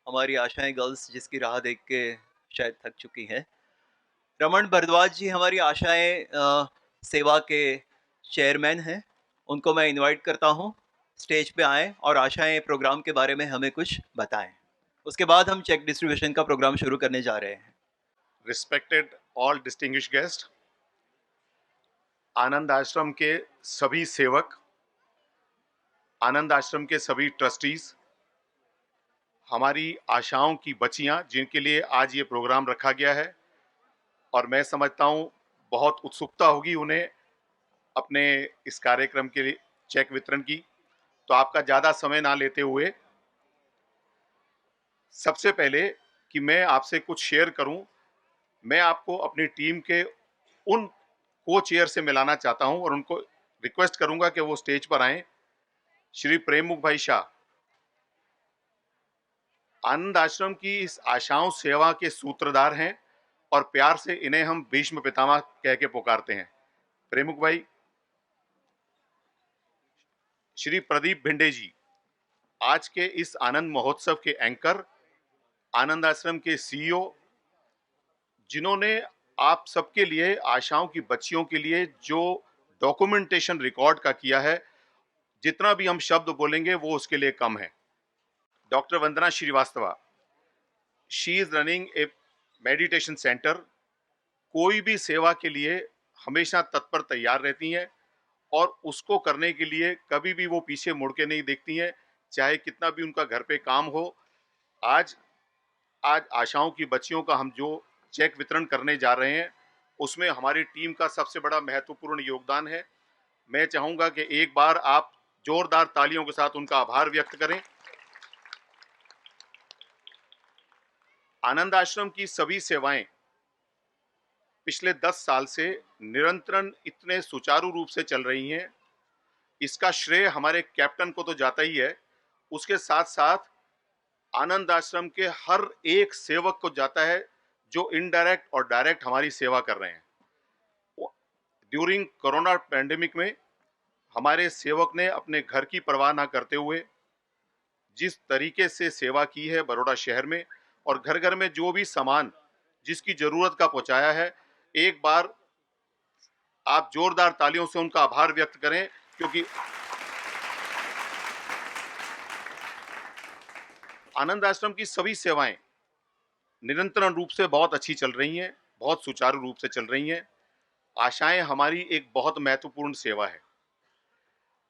हमारी आशाएँ गर्ल्स जिसकी राह देख के शायद थक चुकी हैं। रमन भारद्वाज जी हमारी आशाएँ सेवा के चेयरमैन हैं। उनको मैं इनवाइट करता हूँ, स्टेज पे आएँ और आशाएँ प्रोग्राम के बारे में हमें कुछ बताएँ। उसके बाद हम चेक डिस्ट्रीब्यूशन का प्रोग्राम शुरू करने जा रहे हैं। Respected all distinguished guests, आनंद आश्रम के सभी सेवक, आनंद आश्रम के सभी ट्रस्टीज, हमारी आशाओं की बच्चियां जिनके लिए आज ये प्रोग्राम रखा गया है और मैं समझता हूं बहुत उत्सुकता होगी उन्हें अपने इस कार्यक्रम के लिए चेक वितरण की। तो आपका ज़्यादा समय ना लेते हुए सबसे पहले कि मैं आपसे कुछ शेयर करूं, मैं आपको अपनी टीम के उन को चेयर से मिलाना चाहता हूं और उनको रिक्वेस्ट करूंगा कि वो स्टेज पर आएं। श्री प्रेममुख भाई शाह आनंद आश्रम की इस आशाओं सेवा के सूत्रधार हैं और प्यार से इन्हें हम भीष्म पितामह कह के पुकारते हैं। प्रेमुख भाई। श्री प्रदीप भिंडे जी आज के इस आनंद महोत्सव के एंकर, आनंद आश्रम के सीईओ, जिन्होंने आप सबके लिए आशाओं की बच्चियों के लिए जो डॉक्यूमेंटेशन रिकॉर्ड का किया है, जितना भी हम शब्द बोलेंगे वो उसके लिए कम है। Doctor Vandana Srivastava, she is running A meditation centre. कोई भी सेवा के लिए हमेशा तत्पर तैयार रहती हैं और उसको करने के लिए कभी भी वो पीछे मुड़ के नहीं देखती हैं, चाहे कितना भी उनका घर पे काम हो। आज आज आशाओं की बच्चियों का हम जो चेक वितरण करने जा रहे हैं उसमें हमारी टीम का सबसे बड़ा महत्वपूर्ण योगदान है। मैं चाहूंगा कि एक बार आप जोरदार तालियों के साथ उनका आभार व्यक्त करें। आनंद आश्रम की सभी सेवाएं पिछले 10 साल से निरंतर इतने सुचारू रूप से चल रही हैं, इसका श्रेय हमारे कैप्टन को तो जाता ही है, उसके साथ साथ आनंद आश्रम के हर एक सेवक को जाता है जो इनडायरेक्ट और डायरेक्ट हमारी सेवा कर रहे हैं। ड्यूरिंग कोरोना पैंडेमिक में हमारे सेवक ने अपने घर की परवाह ना करते हुए जिस तरीके से सेवा की है बड़ौदा शहर में, और घर घर में जो भी सामान जिसकी जरूरत का पहुंचाया है, एक बार आप जोरदार तालियों से उनका आभार व्यक्त करें, क्योंकि आनंद आश्रम की सभी सेवाएं निरंतर रूप से बहुत अच्छी चल रही हैं, बहुत सुचारू रूप से चल रही हैं। आशाएं हमारी एक बहुत महत्वपूर्ण सेवा है।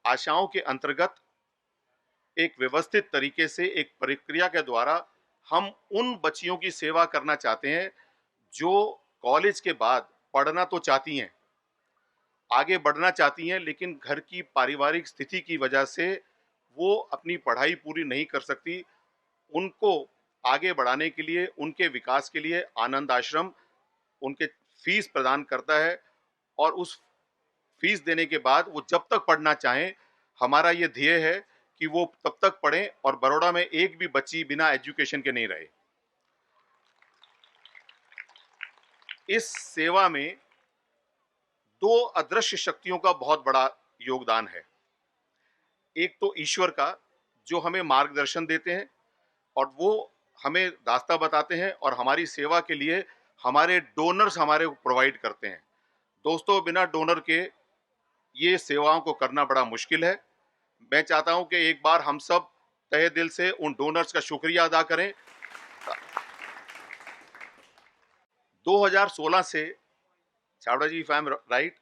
आशाओं के अंतर्गत एक व्यवस्थित तरीके से एक प्रक्रिया के द्वारा हम उन बच्चियों की सेवा करना चाहते हैं जो कॉलेज के बाद पढ़ना तो चाहती हैं, आगे बढ़ना चाहती हैं, लेकिन घर की पारिवारिक स्थिति की वजह से वो अपनी पढ़ाई पूरी नहीं कर सकती। उनको आगे बढ़ाने के लिए, उनके विकास के लिए आनंद आश्रम उनके फीस प्रदान करता है और उस फीस देने के बाद वो जब तक पढ़ना चाहें, हमारा ये ध्येय है कि वो तब तक पढ़ें और बड़ौदा में एक भी बच्ची बिना एजुकेशन के नहीं रहे। इस सेवा में दो अदृश्य शक्तियों का बहुत बड़ा योगदान है। एक तो ईश्वर का, जो हमें मार्गदर्शन देते हैं और वो हमें रास्ता बताते हैं और हमारी सेवा के लिए हमारे डोनर्स हमारे प्रोवाइड करते हैं। दोस्तों, बिना डोनर के ये सेवाओं को करना बड़ा मुश्किल है। मैं चाहता हूं कि एक बार हम सब तहे दिल से उन डोनर्स का शुक्रिया अदा करें। 2016 से, छावड़ा जी इफ आई एम राइट,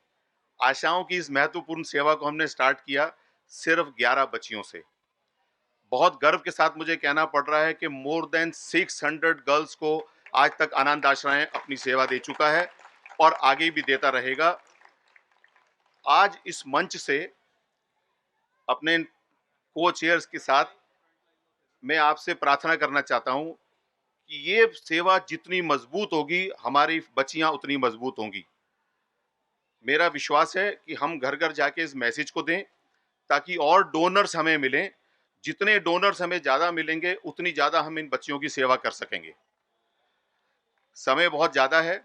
आशाओं की इस महत्वपूर्ण सेवा को हमने स्टार्ट किया सिर्फ 11 बच्चियों से। बहुत गर्व के साथ मुझे कहना पड़ रहा है कि मोर देन 600 गर्ल्स को आज तक आनंद आश्रम अपनी सेवा दे चुका है और आगे भी देता रहेगा। आज इस मंच से अपने को चेयर्स के साथ मैं आपसे प्रार्थना करना चाहता हूं कि ये सेवा जितनी मजबूत होगी, हमारी बच्चियां उतनी मजबूत होंगी। मेरा विश्वास है कि हम घर घर जाके इस मैसेज को दें ताकि और डोनर्स हमें मिलें। जितने डोनर्स हमें ज्यादा मिलेंगे उतनी ज्यादा हम इन बच्चियों की सेवा कर सकेंगे। समय बहुत ज्यादा है,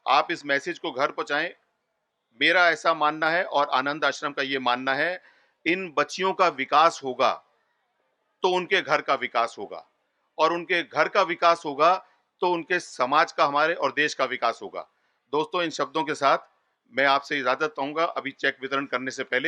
आप इस मैसेज को घर पहुंचाएं। मेरा ऐसा मानना है और आनंद आश्रम का ये मानना है, इन बच्चियों का विकास होगा तो उनके घर का विकास होगा और उनके घर का विकास होगा तो उनके समाज का, हमारे और देश का विकास होगा। दोस्तों, इन शब्दों के साथ मैं आपसे इजाजत चाहूंगा अभी चेक वितरण करने से पहले।